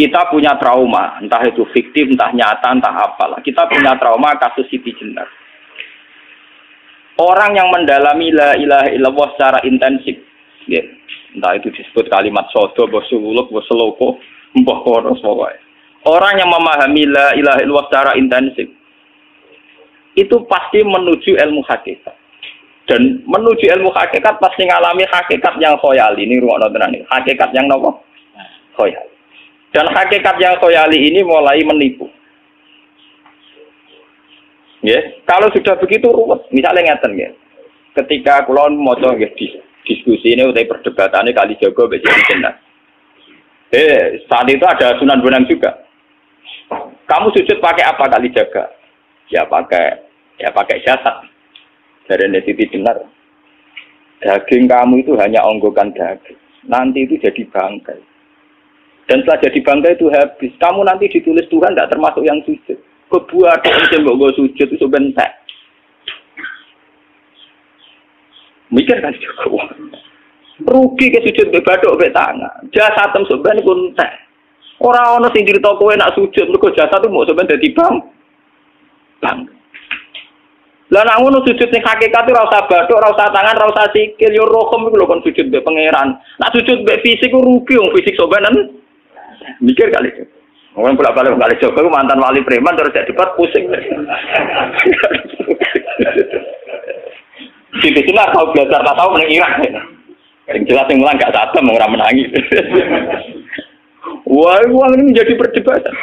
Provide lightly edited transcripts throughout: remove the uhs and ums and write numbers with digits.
Kita punya trauma, entah itu fiktif, entah nyata, entah apalah. Kita punya trauma kasus Siti Jenar. Orang yang mendalami la ilaha illallah secara intensif, ya, entah itu disebut kalimat sodo, bosuluk, boseloko, mbah koros pokoknya. Orang yang memahami la ilaha illallah secara intensif, itu pasti menuju ilmu hakikat. Dan menuju ilmu hakikat pasti ngalami hakikat yang khoyali. Ini ruang nonton ini. Hakikat yang nopo? Khoyali. Dan hakikat yang khoyali ini mulai menipu. Ya, kalau sudah begitu ruwet. Misalnya ngeten ya. Ketika kulon moco nggih diskusi ini utai perdebatan ini kali jago besi jenar. Saat itu ada Sunan Bonang juga. Kamu sujud pakai apa kali jaga? Ya pakai jasad. Dari Siti Jenar. Daging kamu itu hanya onggokan daging. Nanti itu jadi bangkai. Dan setelah jadi bangkai itu habis. Kamu nanti ditulis Tuhan tidak termasuk yang sujud. Kebuat yang gue sujud itu sebentar. Mikir kan juga. Rugi ke sujud be badok be tangan. Jasad sebenarnya pun teh. Orang sing cerita kowe nak sujud mergo jasad itu mau sebenarnya dadi bang. Lah nek ngono sujud ning hakikat ora usah bathuk, ora usah tangan, ora usah sikil, yo rohem iku lho kon sujud mbek pangeran. Nek sujud mbek fisik ku rugi wong fisik sobanan. Mikir kali itu. Wong bolak-balik kali Joko mantan wali preman terus jadi debat pusing. Siti Jenar tahu belajar tak tahu ning Irak. Yang jelas yang mulang gak satem ora menangi. Wah, ini menjadi perdebatan.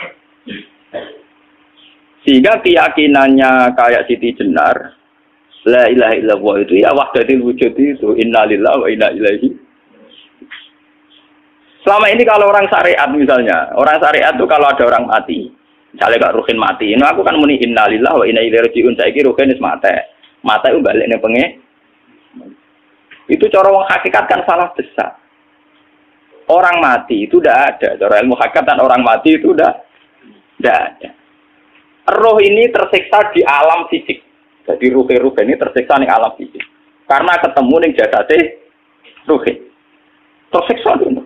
Sehingga keyakinannya kayak Siti Jenar, la ilaha illallah itu ya wahdatul wujud itu, innalillahi wa inna ilaihi. Selama ini kalau orang syariat misalnya, orang syariat itu kalau ada orang mati, misalnya Kak Ruhin mati, ini aku kan muni innalillahi wa inna ilaihi raji'un, saiki Ruhin wis mate. Mate itu balik ning penge. Itu cara wong hakikat kan salah besar. Orang mati itu tidak ada, cara ilmu hakikat orang mati itu tidak ada. Roh ini tersiksa di alam fisik. Jadi ruh-ruh ini tersiksa di alam fisik. Karena ketemu ning jasate ruh. Tersiksa itu.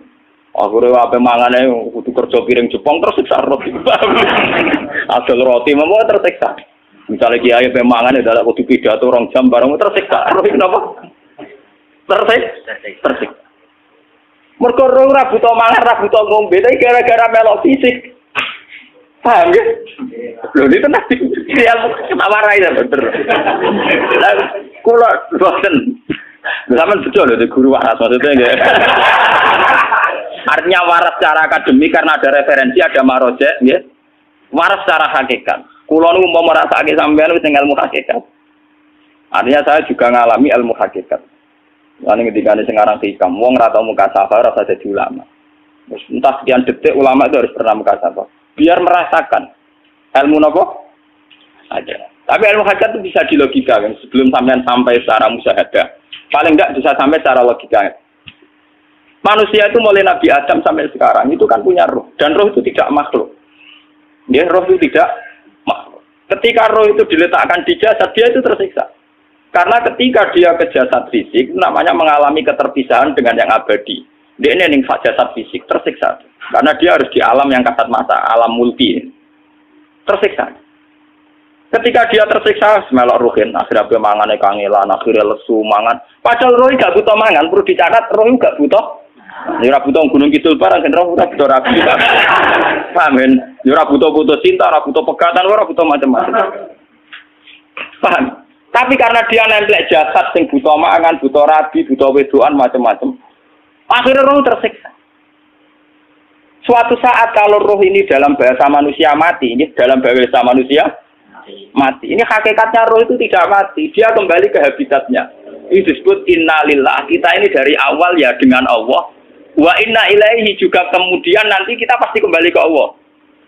Aku apa mangane kudu kerja piring Jepang tersiksa roti. Asal roti memang tersiksa. Misalnya kiai pemangan adalah kudu pidato 2 jam bareng tersiksa. Roh kenapa? Tersiksa. Mergo roh ora buta mangan, ora buta ngombe, tapi gara-gara melok fisik. Paham ya? Loh ini tenang dia ketawarai ya bener. Kula boten. Sampeyan betul lho guru waras maksudnya enggak. Artinya waras secara akademik karena ada referensi, ada marojek nggih. Waras secara hakikat. Kula niku mau merasake sampeyan wis ilmu hakikat. Artinya saya juga ngalami ilmu hakikat. Lan ketika sing aran hikam wong ora tau muka safar ora jadi ulama. Entah sekian detik ulama itu harus pernah muka safar. Biar merasakan ilmu nopo aja. Tapi ilmu hakikat itu bisa dilogikakan sebelum sampai secara musyahadah. Paling enggak bisa sampai secara logika. Manusia itu mulai Nabi Adam sampai sekarang itu kan punya roh dan roh itu tidak makhluk. Ya, roh itu tidak makhluk. Ketika roh itu diletakkan di jasad dia itu tersiksa. Karena ketika dia ke jasad fisik namanya mengalami keterpisahan dengan yang abadi. Dia ini ning jasad fisik tersiksa. Karena dia harus di alam yang kasat mata, alam multi. Tersiksa. Ketika dia tersiksa, semelok ruhin, akhirnya pemangane kangelan, akhirnya lesu mangan. Padahal roh gak butuh mangan, perlu dicatat roh gak butuh. Ya butuh gunung kidul barang, kan roh butuh rapi. Paham kan? Ya butuh cinta, butuh pegatan, ora butuh macam-macam. Paham? Tapi karena dia nempel jasad sing butuh mangan, butuh rabi, butuh wedoan macam-macam. Akhirnya roh tersiksa. Suatu saat kalau roh ini dalam bahasa manusia mati, ini dalam bahasa manusia mati. Ini hakikatnya roh itu tidak mati, dia kembali ke habitatnya. Ini disebut innalillah. Kita ini dari awal ya dengan Allah. Wa inna ilaihi juga kemudian nanti kita pasti kembali ke Allah.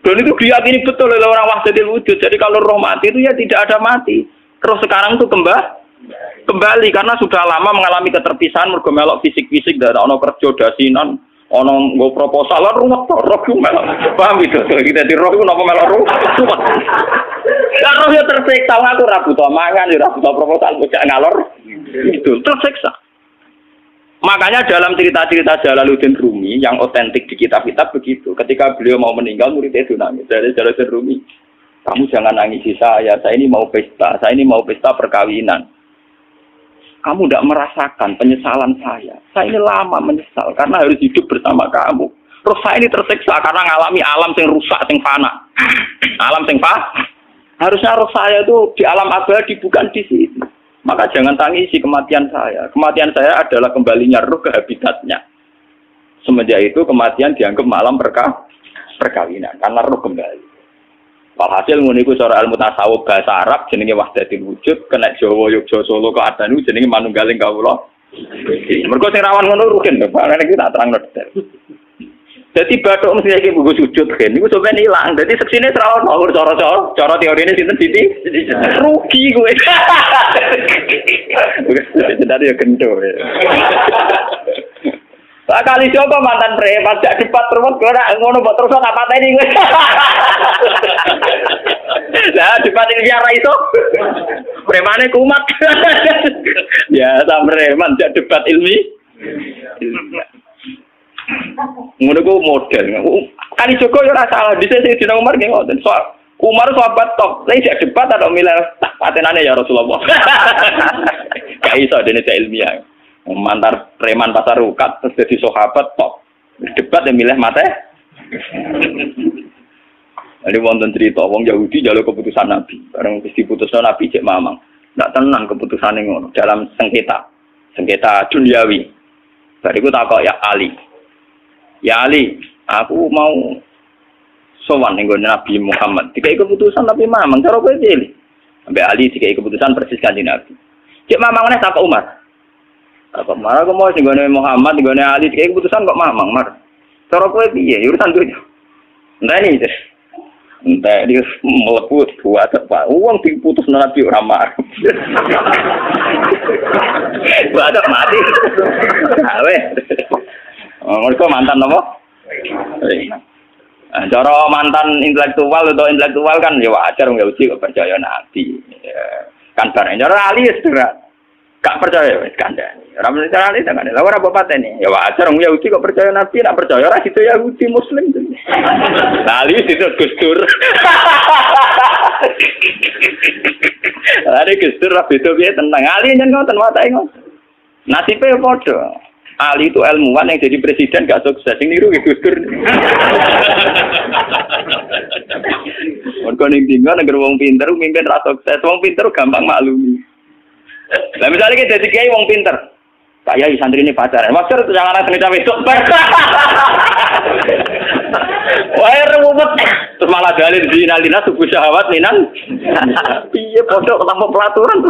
Dan itu diyakini betul oleh orang wahdatul wujud. Jadi kalau roh mati itu ya tidak ada mati. Roh sekarang itu kembali karena sudah lama mengalami keterpisahan mergo melok fisik-fisik dan ono kerja dasinan. Ono nggo proposal lan ruwet to roh ku melok. Paham itu? Kita di roh ku napa melok ruwet. Lah roh yo tersiksa aku ora butuh mangan, ora butuh proposal bocah ngalor. Itu tersiksa. Makanya dalam cerita-cerita Jalaluddin Rumi yang otentik di kitab-kitab begitu. Ketika beliau mau meninggal, muridnya itu nangis. Dari Jalaluddin Rumi, kamu jangan nangisi saya ini mau pesta, saya ini mau pesta perkawinan. Kamu tidak merasakan penyesalan saya. Saya ini lama menyesal karena harus hidup bersama kamu. Terus saya ini tersiksa karena ngalami alam yang rusak, yang fana. Alam yang fana. Harusnya roh saya itu di alam abadi, bukan di sini. Maka jangan tangisi kematian saya. Kematian saya adalah kembalinya roh ke habitatnya. Semenjak itu kematian dianggap malam perkawinan. Karena roh kembali. Walhasil nguniku seorang ilmu tasawuf bahasa Arab jenenge wahdatul wujud. Kena Jawa, Yogyakarta, Solo, Keadaan jenenge manunggaling kawula. Mergo sing rawan ngono rugen. Barang iki tak terangno detail. Jadi bathuk mesti iki buku sujud kan. Niku sampeyan ilang. Dadi seksine terawon ngawur cara teorine sinten Siti? Rugi kowe. Jadi ya gendo. Lah kali coba mantan preman jak debat terus ora ngono mbok terus tak pateni kowe. Lah debat iki ora iso. Premane kumat. Ya sam preman jak debat ilmi. Ngono ku model. Kali Joko yo ora salah. Dise Sayyidina Umar nggih ngoten. Soal Umar sahabat top. Lah isih debat atau milih patenane ya Rasulullah. Gak iso dene ilmiah. Mantar preman pasar rukat terus jadi sahabat top. Debat yang milih mate. Ini wonten cerita wong Yahudi njaluk keputusan Nabi. Bareng wis diputusno Nabi cek mamang. Ndak tenang keputusane ngono dalam sengketa duniawi. Bariku takok ya Ali. Ya Ali, aku mau sowan ning Nabi Muhammad. Dikai keputusan tapi mamang cara kowe pilih. Sampai Ali dikai keputusan persis kanjeng Nabi. Cek mamang neh takok Umar. Takok Umar aku mau sing Muhammad, ning Ali dikai keputusan kok mamang, Mar. Cara kowe piye? Urusan dunya. Enteni, Cis. Entah dia meleput buat apa? Uang diputus Nabi ora mar. Buat mati. Awe. Mereka mantan apa? Cara mantan intelektual atau intelektual kan ya wajar nggak uji kok percaya Nabi. Kan barang cara Ali sudah gak percaya kan dah. Orang cara Ali jangan. Lalu apa patene? Ya wajar nggak uji kok percaya Nabi, nak percaya orang itu Yahudi Muslim. Ali itu Gusdur. Ada Gusdur lah itu dia tentang Ali yang ngoten watai ngoten. Nasibnya bodoh. Ali itu ilmuwan yang jadi presiden gak sukses. Yang niru Gusdur. Mereka ning-ning negara wong pinter mimpin ra sukses. Wong pinter gampang maklumi. Lah misalnya kita jadi kiai wong pinter. Pak Yai santri ini pacaran. Maksud itu jangan ada cerita besok. Wah, ruwet. Terus malah dalil dinalina subuh syahwat minan. Iya, bodoh tanpa pelaturan.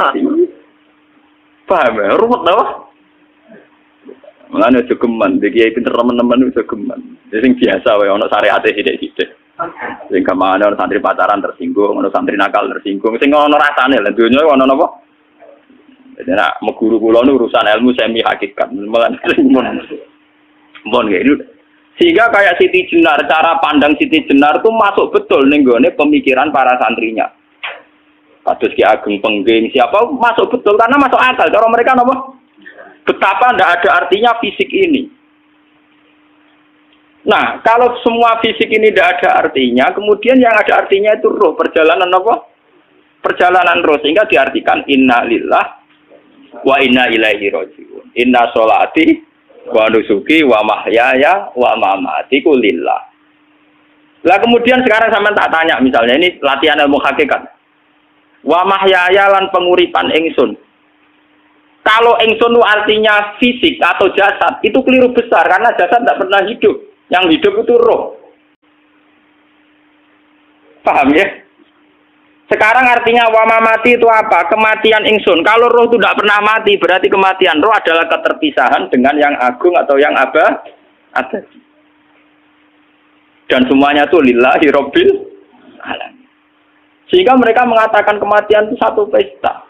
Paham ya? Ruwet tau? Mulane aja geman, iki pinter teman-teman aja geman. Sing biasa wae ana syariate sithik-sithik. Sing kamane ana santri pacaran tersinggung, ana santri nakal tersinggung, sing ana rasane lha donya ana napa? Dadi nek guru kula nu urusan ilmu semi hakikat. Mulane mon iki. Sehingga kayak Siti Jenar, cara pandang Siti Jenar itu masuk betul ning gone pemikiran para santrinya. Kados Ki Ageng Pengging siapa masuk betul karena masuk akal. Cara mereka napa? Betapa tidak ada artinya fisik ini. Nah, kalau semua fisik ini tidak ada artinya, kemudian yang ada artinya itu roh, perjalanan apa? Perjalanan roh, sehingga diartikan inna lillah wa inna ilaihi raji'un. Inna sholati wa nusuki wa mahyaya wa mamatiku lillah. Lah kemudian sekarang sama tak tanya misalnya, ini latihan ilmu hakikat. Wa mahyaya lan penguripan ingsun. Kalau ingsun artinya fisik atau jasad, itu keliru besar karena jasad tidak pernah hidup. Yang hidup itu roh. Paham ya? Sekarang artinya wama mati itu apa? Kematian ingsun. Kalau roh itu tidak pernah mati, berarti kematian roh adalah keterpisahan dengan yang agung atau yang abadi. Dan semuanya itu lillahi rabbil alamin. Sehingga mereka mengatakan kematian itu satu pesta.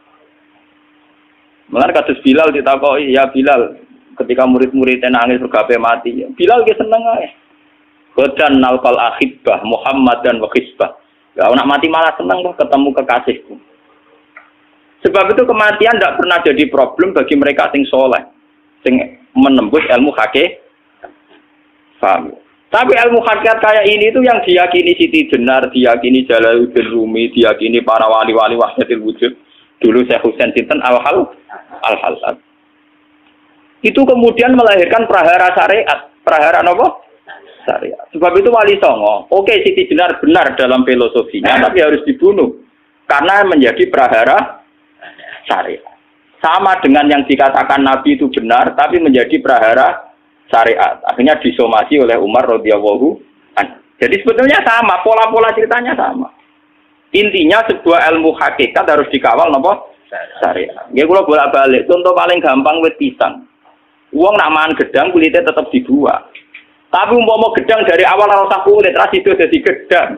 Mulane kados Bilal ditakoki, ya Bilal, ketika murid-muridnya nangis bergape mati, Bilal ge seneng ae. Godan nalqal akhibah Muhammad dan wa hisbah. Ya nak mati malah seneng loh ketemu kekasihku. Sebab itu kematian tidak pernah jadi problem bagi mereka sing soleh, sing menembus ilmu hakikat. Paham? Tapi ilmu hakikat kayak ini itu yang diyakini Siti Jenar, diyakini Jalaluddin Rumi, diyakini para wali-wali wahdatul wujud. Dulu Syekh Husain Sinten Al-Halal. Itu kemudian melahirkan prahara syariat. Prahara apa? Syariat. Sebab itu Wali Songo, oke Siti Jenar benar dalam filosofinya, tapi harus dibunuh. Karena menjadi prahara syariat. Sama dengan yang dikatakan Nabi itu benar, tapi menjadi prahara syariat. Akhirnya disomasi oleh Umar radhiyallahu anhu. Jadi sebetulnya sama, pola-pola ceritanya sama. Intinya sebuah ilmu hakikat harus dikawal apa? Syariat. Ya kalau bolak-balik, contoh paling gampang wit pisang. Uang nak mangan gedang kulitnya tetap dibuat. Tapi umpama gedang dari awal ora usah kulit, ras itu jadi gedang.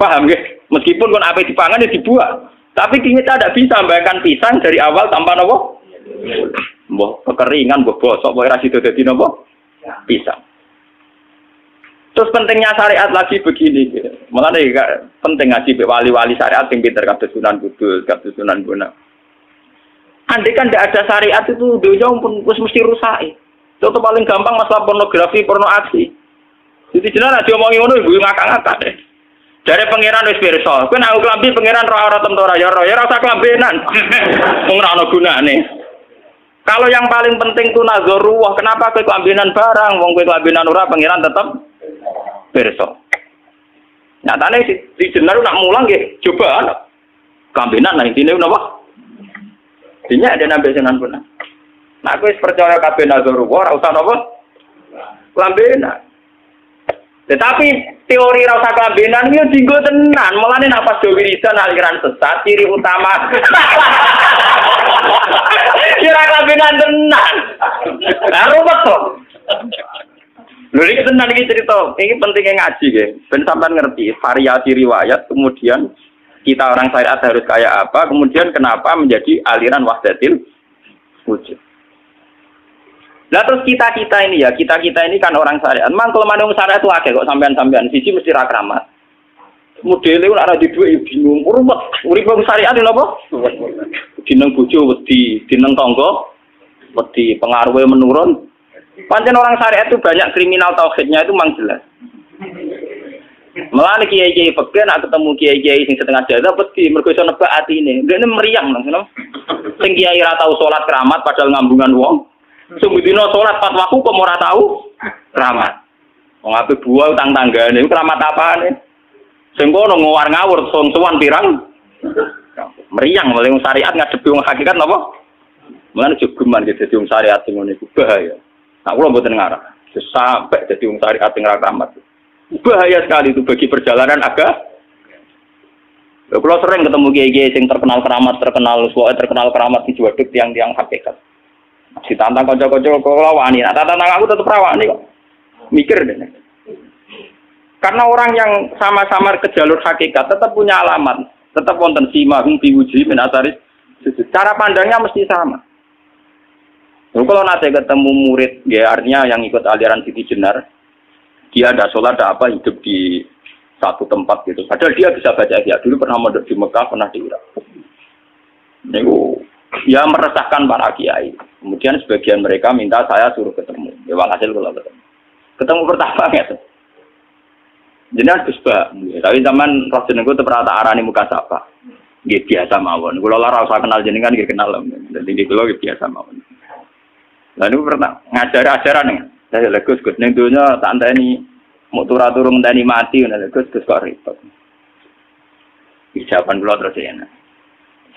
Paham ya? Meskipun kon ape dipangan ya dibuat. Tapi kita tidak bisa membayangkan pisang dari awal tanpa nopo. Mbah kekeringan, mbah bosok, mbah ras itu jadi nopo? Pisang. Terus pentingnya syariat lagi begini. Malah penting ngaji wali-wali syariat yang pinter kados Sunan Kudus, kados Sunan Bonang. Andai kan tidak ada syariat itu dunia pun mesti rusak. Contoh paling gampang masalah pornografi, porno aksi. Jadi jenar aja omongi ngono ibu ngakak-ngakak deh. Dari pangeran wis pirsa, kowe nek klambi pangeran ora ora temtora ya rasa klambenan. Wong ora ana gunane. Kalau yang paling penting ku nazarullah, kenapa kowe klambenan barang, wong kowe klambenan ora pangeran tetep pirsa. Nyatane si jenar nak mulang nggih coba klambenan nah intine napa? Dinya ada nabi Sunan Bonang. Nah, aku percaya kabeh nazarullah, ora usah napa? Klambenan. Tetapi teori ora usah klambenan iki dienggo tenan. Mulane nek pas wiridan aliran sesat ciri utama. Kira klambenan tenan. Lah ruwet to. Lha iki tenan iki cerita. Iki pentingnya ngaji nggih. Ben sampean ngerti variasi riwayat kemudian kita orang syariat harus kayak apa, kemudian kenapa menjadi aliran wahdatil wujud. Nah terus kita ini kan orang syariat. Memang kalau mandung syariat itu akeh kok sampean-sampean siji mesti ra kramat. Modele ora di duwe bingung, rumet. Urip wong syariat lho apa? Dineng bojo wedi, dineng tangga wedi, pengaruhe menurun. Pancen orang syariat itu banyak kriminal tauhidnya itu memang jelas. Malah kiai-kiai peken nak ketemu kiai-kiai sing setengah jadah wedi mergo iso nebak atine. Ndekne meriang nang ngono. Sing kiai ra tau salat keramat padahal ngambungan wong. Sing dina salat pas waktu kok ora tau keramat. Wong ape buah utang tanggane iku keramat apane? Sing kono ngawur-ngawur sowan pirang. Meriang oleh syariat ngadepi wong hakikat napa? Mulane jogeman dadi wong syariat sing ngene iku bahaya. Nah kula mboten ngarah. Sampai dadi wong syariat sing ra keramat. Bahaya sekali itu bagi perjalanan agama. Kalau sering ketemu kiai-kiai yang terkenal keramat di Juwaduk tiang-tiang hakikat. Ditantang kocok-kocok kalau wani, nah tantang aku tetap rawani kok. Mikir deh. Karena orang yang sama-sama ke jalur hakikat tetap punya alamat, tetap wonten simahum biwuji min asaris. Cara pandangnya mesti sama. Kalau nanti ketemu murid, ya artinya yang ikut aliran Siti Jenar. Dia ada sholat, ada apa, hidup di satu tempat gitu. Padahal dia bisa baca ihya. Dulu pernah mondok di Mekah, pernah di Irak. Itu ya meresahkan para kiai. Kemudian sebagian mereka minta saya suruh ketemu. Ya walhasil kalau ketemu. Ketemu pertama gitu. Jadi harus tapi zaman roh jenengku terperata arani muka sapa. Gitu biasa mawon. Kalau lara usah kenal jenengan gitu kenal. Jadi gitu loh biasa mawon. Lalu pernah ngajar ajaran nih. Saya legus neng dunia tak anteni mau turun tani mati, legus kok ribet. Ucapan kula terus ya.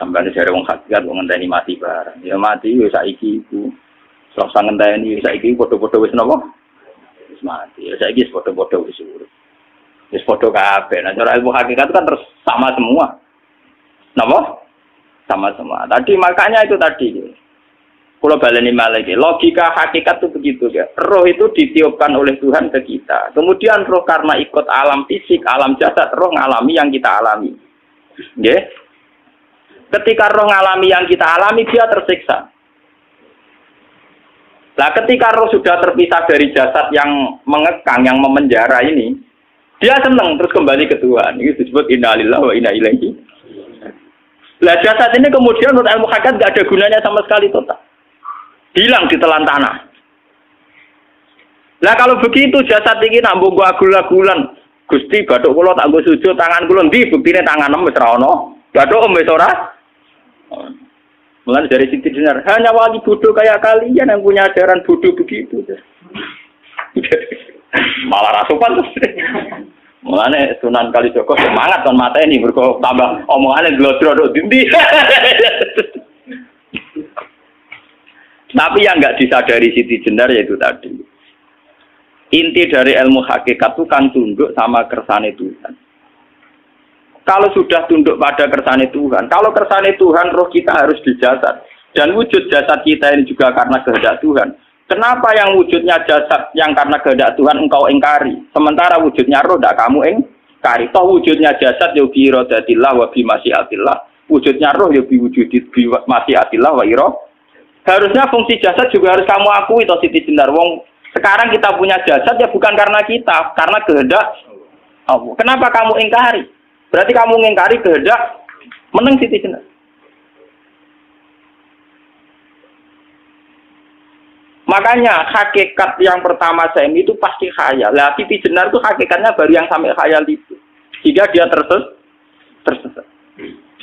Sampai ada wong hakikat wong ngenteni mati bareng. Ya mati wis saiki iku. Selasa ngenteni wis saiki padha-padha wis napa? Wis mati. Ya saiki wis padha-padha wis urip. Wis padha kabeh. Nah cara ilmu hakikat kan terus sama semua. Napa? Sama semua. Tadi makanya itu tadi. Kalau baleni malagi, logika hakikat itu begitu ya. Roh itu ditiupkan oleh Tuhan ke kita. Kemudian roh karena ikut alam fisik, alam jasad, roh ngalami yang kita alami. Ya. Ketika roh ngalami yang kita alami, dia tersiksa. Nah, ketika roh sudah terpisah dari jasad yang mengekang, yang memenjara ini, dia senang terus kembali ke Tuhan. Ini disebut inna lillahi wa inna ilaihi. Nah, jasad ini kemudian menurut ilmu hakikat nggak ada gunanya sama sekali total. Hilang di telan tanah. Lah kalau begitu jasad iki nak mbok agul-agulan. Gusti bathuk kula tak nggo sujud tangan kula ndi buktine tangan wis ra ono. Bathuk wis ora. Mulai dari Siti Jenar, hanya wali bodoh kayak kalian yang punya ajaran bodoh begitu. Malah rasupan terus. Mulane Sunan Kalijaga semangat kon mata ini mergo tambah omongane glodro dindi. Tapi yang enggak disadari Siti Jenar yaitu tadi. Inti dari ilmu hakikat itu kan tunduk sama kersane Tuhan. Kalau sudah tunduk pada kersane Tuhan, kalau kersane Tuhan roh kita harus di jasad. Dan wujud jasad kita ini juga karena kehendak Tuhan. Kenapa yang wujudnya jasad yang karena kehendak Tuhan engkau ingkari? Sementara wujudnya roh tidak kamu ingkari. Toh wujudnya jasad ya bi iradatillah wa bi masyiatillah. Wujudnya roh ya bi wujudit bi masyiatillah wa ira. Harusnya fungsi jasad juga harus kamu akui toh Siti Jenar. Wong sekarang kita punya jasad ya bukan karena kita, karena kehendak Allah. Kenapa kamu ingkari? Berarti kamu mengingkari kehendak meneng Siti Jenar. Makanya hakikat yang pertama saya itu pasti khayal. Lah Siti Jenar itu hakikatnya baru yang sampai khayal itu. Sehingga dia tersesat.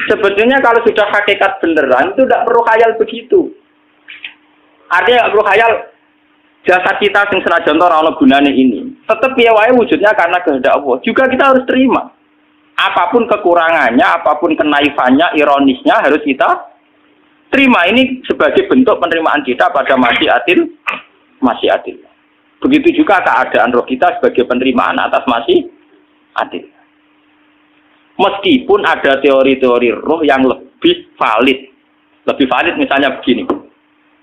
Sebetulnya kalau sudah hakikat beneran itu tidak perlu khayal begitu. Artinya tidak perlu khayal jasad kita sing senajan ora ana gunane ini. Tetap ya wae wujudnya karena kehendak Allah. Juga kita harus terima. Apapun kekurangannya, apapun kenaifannya, ironisnya harus kita terima. Ini sebagai bentuk penerimaan kita pada masyiatil. Begitu juga keadaan roh kita sebagai penerimaan atas masyiatil. Meskipun ada teori-teori roh yang lebih valid. Lebih valid misalnya begini.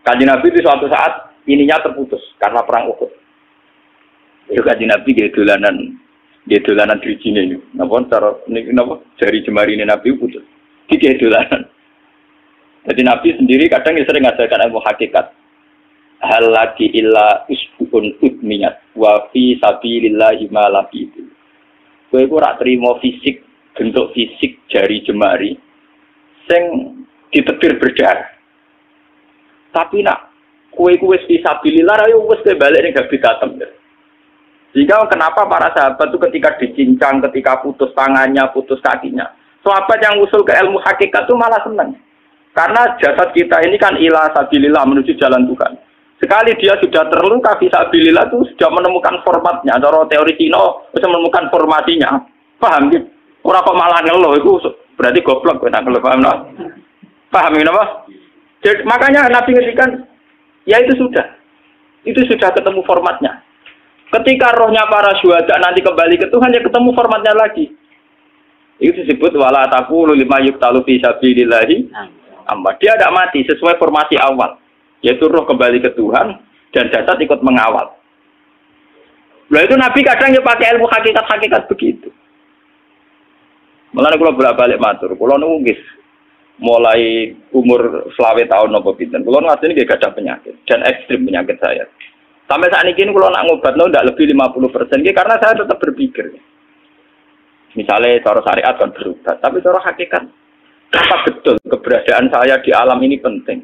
Kanjeng Nabi itu suatu saat ininya terputus karena perang Uhud. Itu Kanjeng Nabi dia dolanan drijine ini. Napa cara niki napa jari jemari ini Nabi putus. Iki dolanan. Jadi Nabi sendiri kadang sering ngajarkan ilmu hakikat. Hal lagi illa usbun udmiyat wa fi sabilillahi ma laqitu. Kowe ora trimo fisik, bentuk fisik jari jemari sing ditebir berdarah. Tapi nak kowe wis fi sabilillah ayo wis balik ning habitatem. Jika kenapa para sahabat itu ketika dicincang, ketika putus tangannya, putus kakinya, sahabat yang usul ke ilmu hakikat itu malah senang. Karena jasad kita ini kan ila sabilillah menuju jalan Tuhan. Sekali dia sudah terluka fisabilillah itu sudah menemukan formatnya. Cara teori Cina bisa menemukan formasinya. Paham gitu? Orang kok malah ngeluh itu berarti goblok kita ngeluh. Paham no? Paham ini apa? Jadi, makanya Nabi ngertikan ya itu sudah ketemu formatnya. Ketika rohnya para syuhada nanti kembali ke Tuhan, ya ketemu formatnya lagi. Itu disebut wala taqulu lima yuqtalu fi sabilillahi amma. Dia tidak mati sesuai formasi awal, yaitu roh kembali ke Tuhan dan jasad ikut mengawal. Lah itu Nabi kadang ya pakai ilmu hakikat begitu. Mulane kula bolak-balik matur, kula niku nggih mulai umur 20 tahun napa pinten. Kula ngasih nggih gadah penyakit dan ekstrim penyakit saya. Sampai saat ini kalau nak ngobatno tidak lebih 50%, karena saya tetap berpikir. Misalnya cara syariat kan berobat, tapi cara hakikat apa betul keberadaan saya di alam ini penting.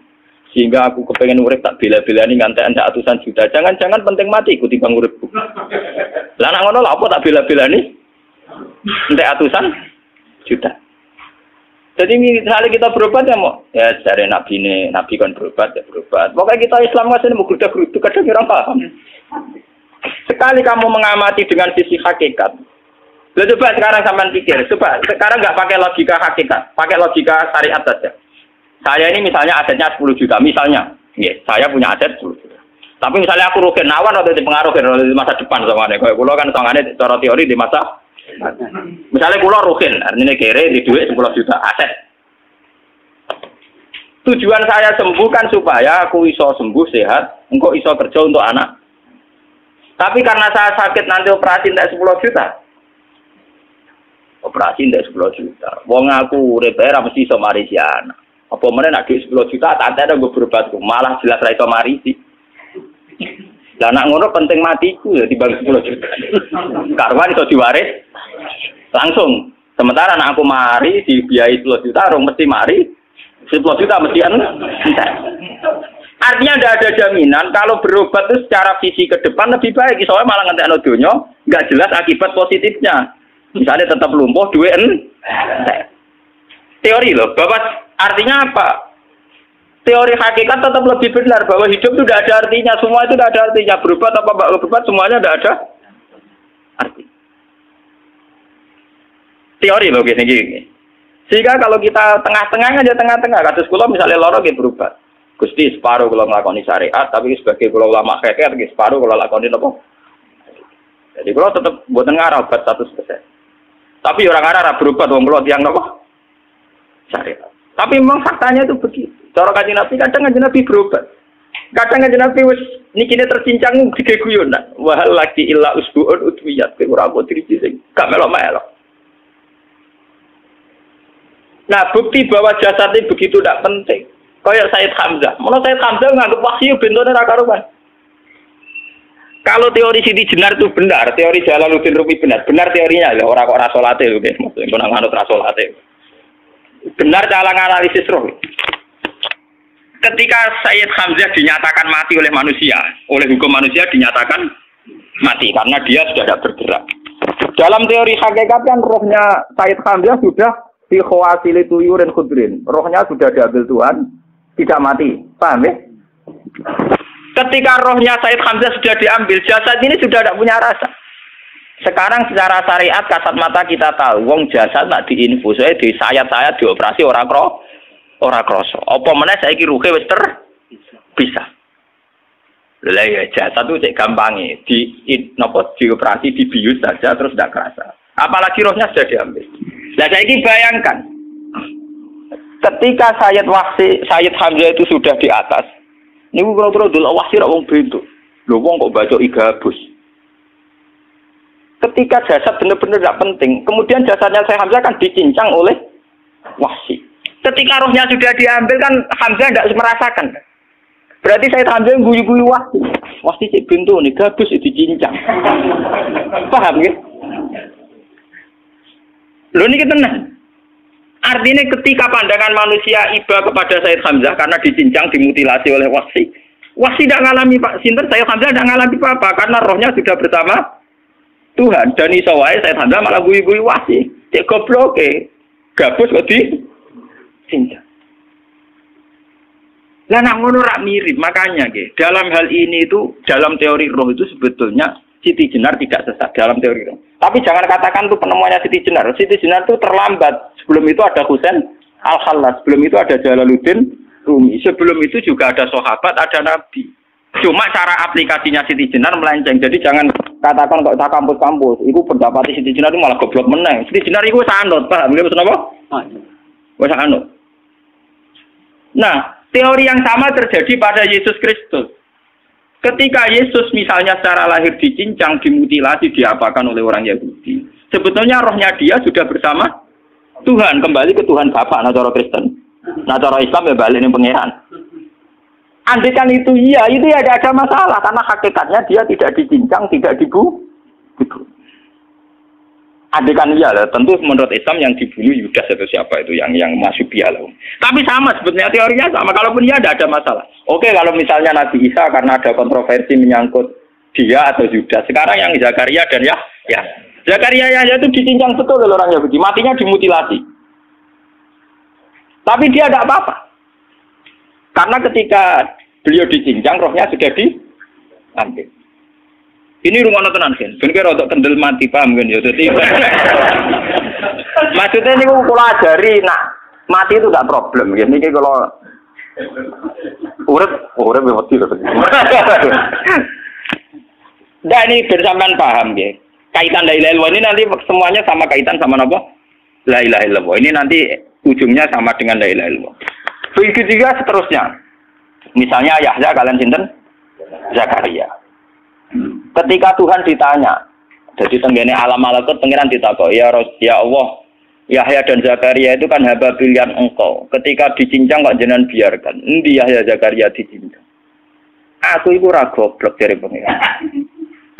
Sehingga aku kepengen urip tak bela-belani ngantek anda ratusan juta. Jangan-jangan penting mati ikuti bang uripku. Lah nak ngono lha apa tak bela-belani? Ngantek ratusan juta. Jadi misalnya kita berobat ya mau, ya dari Nabi kan berobat ya berobat. Pokoknya kita Islam kan mau geruda-gerudu kadang orang paham. Sekali kamu mengamati dengan sisi hakikat, coba sekarang sampean pikir, coba sekarang nggak pakai logika hakikat, pakai logika syariat saja. Saya ini misalnya asetnya 10 juta, misalnya, ya, saya punya aset 10 juta. Tapi misalnya aku rugi nawan atau dipengaruhi di masa depan sama nih, kalau kan soalnya cara teori di masa misalnya pulau rukin, artinya kere di duit 10 juta aset. Tujuan saya sembuh kan supaya aku iso sembuh sehat, engkau iso kerja untuk anak. Tapi karena saya sakit nanti operasi tidak 10 juta. Operasi tidak 10 juta. Wong aku repair mesti iso marisi anak. Apa mana nak duit 10 juta, tak ada gue berobat, malah jelas ra iso marisi. Lah nak ngono penting matiku ya dibagi 10 juta. Karwan iso diwaris langsung. Sementara anak aku mari dibiayai 10 juta, orang mesti mari 10 juta mesti entek. Artinya tidak ada jaminan kalau berobat itu secara visi ke depan lebih baik. Soalnya malah ngentekno donya nggak jelas akibat positifnya. Misalnya tetap lumpuh, teori loh. Bahwa artinya apa? Teori hakikat tetap lebih benar bahwa hidup itu tidak ada artinya. Semua itu tidak ada artinya. Berobat apa nggak berobat semuanya tidak ada arti. Teori loh gini. Sehingga kalau kita tengah-tengah aja tengah-tengah. Kasus kula misalnya loro nggih berobat. Gusti separuh kalau ngelakoni syariat, tapi sebagai kalau ulama kekeh, separuh kalau lakoni apa? Jadi kalau tetap buatan ngarah obat 100%. Tapi orang ngarah berobat, orang kalau tiang apa? Syariat. Tapi memang faktanya itu begitu. Cara Kanjeng Nabi kadang Kanjeng Nabi berobat. Kadang Kanjeng Nabi wis nikine tercincang gede guyonan. Wahal lagi illa usbuun udwiyat. Ora apa driji sing gak melok-melok. Nah, bukti bahwa jasad ini begitu tidak penting. Kayak Sayyid Hamzah. Mulai Sayyid Hamzah nganggep wahyu bentone ra karuan. Kalau teori Siti Jenar itu benar, teori Jalaluddin Rumi benar teorinya ya, orang kok ra salate lho nggih, maksudnya kok nganut ra salate. Benar cara analisis roh. Ketika Sayyid Hamzah dinyatakan mati oleh manusia, oleh hukum manusia dinyatakan mati karena dia sudah tidak bergerak. Dalam teori hakikat kan rohnya Sayyid Hamzah sudah di khawasili tuyurin khudrin. Rohnya sudah diambil Tuhan, tidak mati. Paham ya? Ketika rohnya Sayyid Hamzah sudah diambil, jasad ini sudah tidak punya rasa. Sekarang secara syariat kasat mata kita tahu, wong jasad nak diinfus, di sayat-sayat dioperasi orang kroso. Apa meneh saiki ruhe wis bisa. Lah ya jasad itu cek gampange, dioperasi dibius saja terus tidak kerasa. Apalagi rohnya sudah diambil. Lah saiki bayangkan, ketika Sayyid Hamzah itu sudah di atas, niku kira-kira delok wahsi ra wong bentuk. Lho wong kok baca igabus. Ketika jasad benar-benar tidak penting, kemudian jasadnya Sayyid Hamzah kan dicincang oleh wahsi. Ketika rohnya sudah diambil kan Hamzah tidak merasakan. Berarti Sayyid Hamzah guyu-guyu wahsi. Wahsi cek bentuk nih gabus dicincang. Paham ya? Lho niki tenan. Artinya ketika pandangan manusia iba kepada Sayyid Hamzah karena dicincang, dimutilasi oleh wahsi. Wahsi tidak mengalami Pak Sinter, Sayyid Hamzah tidak mengalami apa-apa karena rohnya sudah bersama Tuhan. Dan iso wae Sayyid Hamzah malah guyu-guyu wahsi. Cek goblok gabus kok dicincang. Lah nak ngono rak mirip, makanya dalam hal ini itu dalam teori roh itu sebetulnya Siti Jenar tidak sesat dalam teori roh. Tapi jangan katakan itu penemuannya Siti Jenar. Siti Jenar itu terlambat. Sebelum itu ada Husain Al-Khallas. Sebelum itu ada Jalaluddin Rumi. Sebelum itu juga ada sahabat, ada nabi. Cuma cara aplikasinya Siti Jenar melenceng. Jadi jangan katakan kok tak kampus-kampus. Itu pendapat Siti Jenar itu malah goblok meneng. Siti Jenar itu sanut, paham? Nggih maksud apa? Wis anut. Nah, teori yang sama terjadi pada Yesus Kristus. Ketika Yesus misalnya secara lahir dicincang, dimutilasi, diapakan oleh orang Yahudi. Sebetulnya rohnya dia sudah bersama Tuhan, kembali ke Tuhan Bapa, nah cara Kristen. Nah cara Islam ya balik ini pangeran. Andaikan itu iya, itu ya ada masalah karena hakikatnya dia tidak dicincang, tidak dibunuh. Andaikan iya lah, tentu menurut Islam yang dibunuh Yudas atau siapa itu yang masuk bialah. Tapi sama sebetulnya teorinya sama, kalaupun iya ada masalah. Oke, kalau misalnya Nabi Isa karena ada kontroversi menyangkut dia atau Yudas. Sekarang yang Zakaria dan ya Zakaria Yahya itu dicincang betul oleh orang Yahudi, matinya dimutilasi. Tapi dia tidak apa-apa. Karena ketika beliau dicincang, rohnya sudah diambil. Ini rumah tenan kan, bener untuk kendel mati paham kan ya. Jadi maksudnya ini kalau ajari, nak mati itu tidak problem. Ini kalau urip mesti loh. Nah ini bersamaan paham ya. Kaitan la ilaha illallah ini nanti semuanya sama kaitan sama apa? La ilaha illallah. Ini nanti ujungnya sama dengan la ilaha illallah. Begitu juga seterusnya. Misalnya Yahya kalian sinten? Zakaria. Ketika Tuhan ditanya, jadi tenggene alam malakut pengiran ditakok, ya Allah, Yahya dan Zakaria itu kan hamba pilihan engkau. Ketika dicincang kok jenengan biarkan. Endi Yahya Zakaria dicincang? Aku iku ora goblok dari pengiran.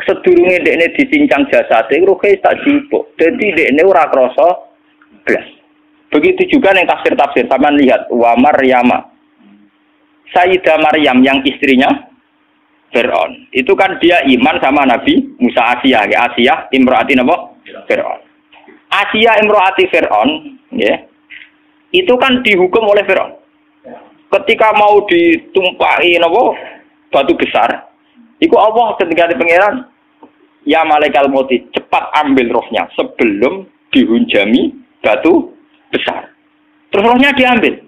Sedurunge dekne dicincang jasate ruhe tak jipuk. Dadi dekne ora krasa blas. Begitu juga yang tafsir-tafsir sampean lihat wa Maryama Sayyidah Maryam yang istrinya Fir'aun. Itu kan dia iman sama Nabi Musa. Asiyah imro'ati napa? Fir'aun. Asiyah imro'ati Fir'aun, ya. Itu kan dihukum oleh Fir'aun. Ketika mau ditumpahi napa? Batu besar. Iku Allah ketika di pangeran, ya malaikal mauti, cepat ambil rohnya sebelum dihunjami batu besar. Terus rohnya diambil.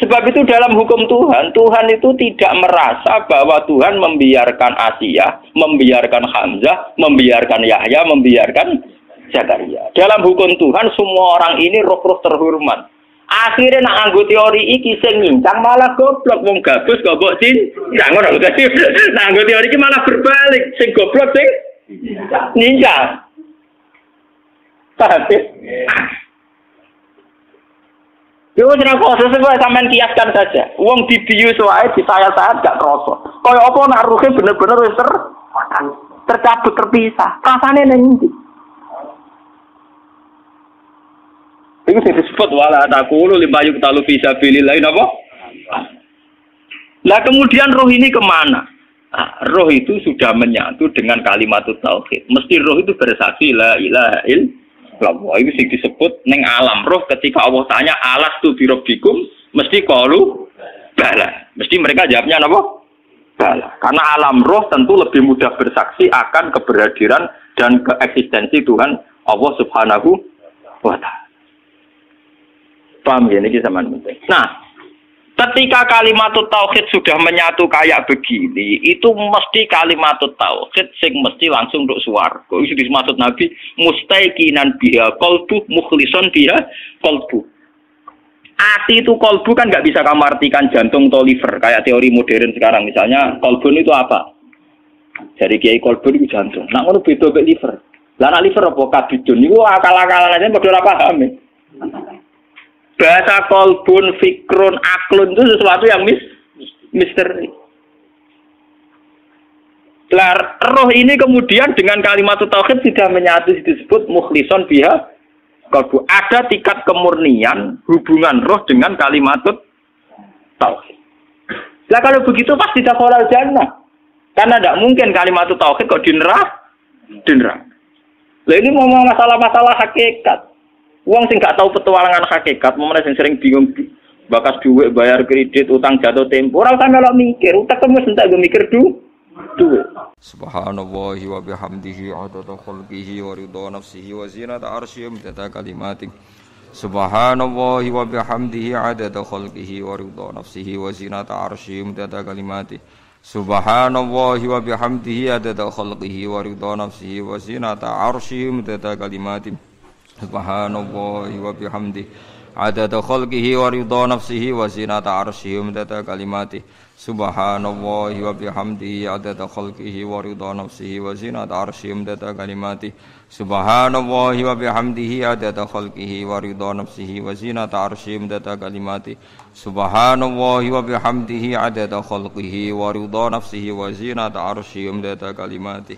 Sebab itu dalam hukum Tuhan, Tuhan itu tidak merasa bahwa Tuhan membiarkan Asiyah, membiarkan Hamzah, membiarkan Yahya, membiarkan Zakaria. Dalam hukum Tuhan, semua orang ini roh-roh terhormat. Akhirnya nak nganggo teori iki sing nyincang malah goblok, wong gabus goblok sih. Nggak ngono lho. Nah, nganggo teori iki malah berbalik, sing goblok sing nyincang. Paham? Yo ora kok sesuai sampean kiaskan saja. Wong dibius wae disayat-sayat gak krasa. Kaya apa nak ruhe bener-bener wis tercabut terpisah. Rasane ning ndi? Iku sing disebut wala taqulu limayuk talu fi sabilillah napa? Lah kemudian roh ini kemana? Nah, roh itu sudah menyatu dengan kalimat tauhid. Mesti roh itu bersaksi la ilaha illallah. Itu sing disebut neng alam roh ketika Allah tanya alastu bi rabbikum mesti qalu bala. Mesti mereka jawabnya apa? Bala. Karena alam roh tentu lebih mudah bersaksi akan keberhadiran dan keeksistensi Tuhan Allah Subhanahu wa taala. Paham ya ini sama penting. Nah, ketika kalimat tauhid sudah menyatu kayak begini, itu mesti kalimat tauhid sing mesti langsung untuk swarga. Itu dimaksud Nabi mustaiqinan biha qalbu mukhlishon biha qalbu. Ati itu qalbu kan nggak bisa kamu artikan jantung atau liver kayak teori modern sekarang. Misalnya qalbun itu apa? Dari kiai qalbun itu jantung. Nah ngono beda mek liver. Lah nek liver apa kabidun niku akal-akalan aja padha ora paham. Bahasa kolbun, fikrun, aklun itu sesuatu yang misteri. Roh ini kemudian dengan kalimat tauhid sudah menyatu disebut mukhlishon biha kolbu. Ada tingkat kemurnian hubungan roh dengan kalimat tauhid. Lah kalau begitu pasti dakhalal jannah. Karena tidak mungkin kalimat tauhid kok dinerang. Lah ini mau masalah-masalah hakikat. Wong sing gak tahu petualangan hakikat, momennya sing sering bingung bakas duit, bayar kredit, utang jatuh tempo. Ora usah melok mikir, utek wis entek go mikir duit. Subhanallahi wa bihamdihi adada khalqihi wa ridha nafsihi wa zinata arsyihi wa kalimatih. Subhanallahi wa bihamdihi adada khalqihi wa ridha nafsihi wa zinata arsyihi wa kalimatih. Subhanallahi wa bihamdihi adada khalqihi wa ridha nafsihi wa zinata arsyihi wa kalimatih. Subhanallahi wa bihamdihi adada khalqihi wa ridha nafsihi wa zinata arsyihi wa kalimatihi. Subhanallahi wa bihamdihi adada khalqihi wa ridha nafsihi wa zinata arsyihi wa kalimatihi. Subhanallahi wa bihamdihi adada khalqihi wa ridha nafsihi wa zinata arsyihi wa kalimatihi. Subhanallahi wa bihamdihi adada khalqihi wa ridha nafsihi wa zinata arsyihi wa kalimatihi.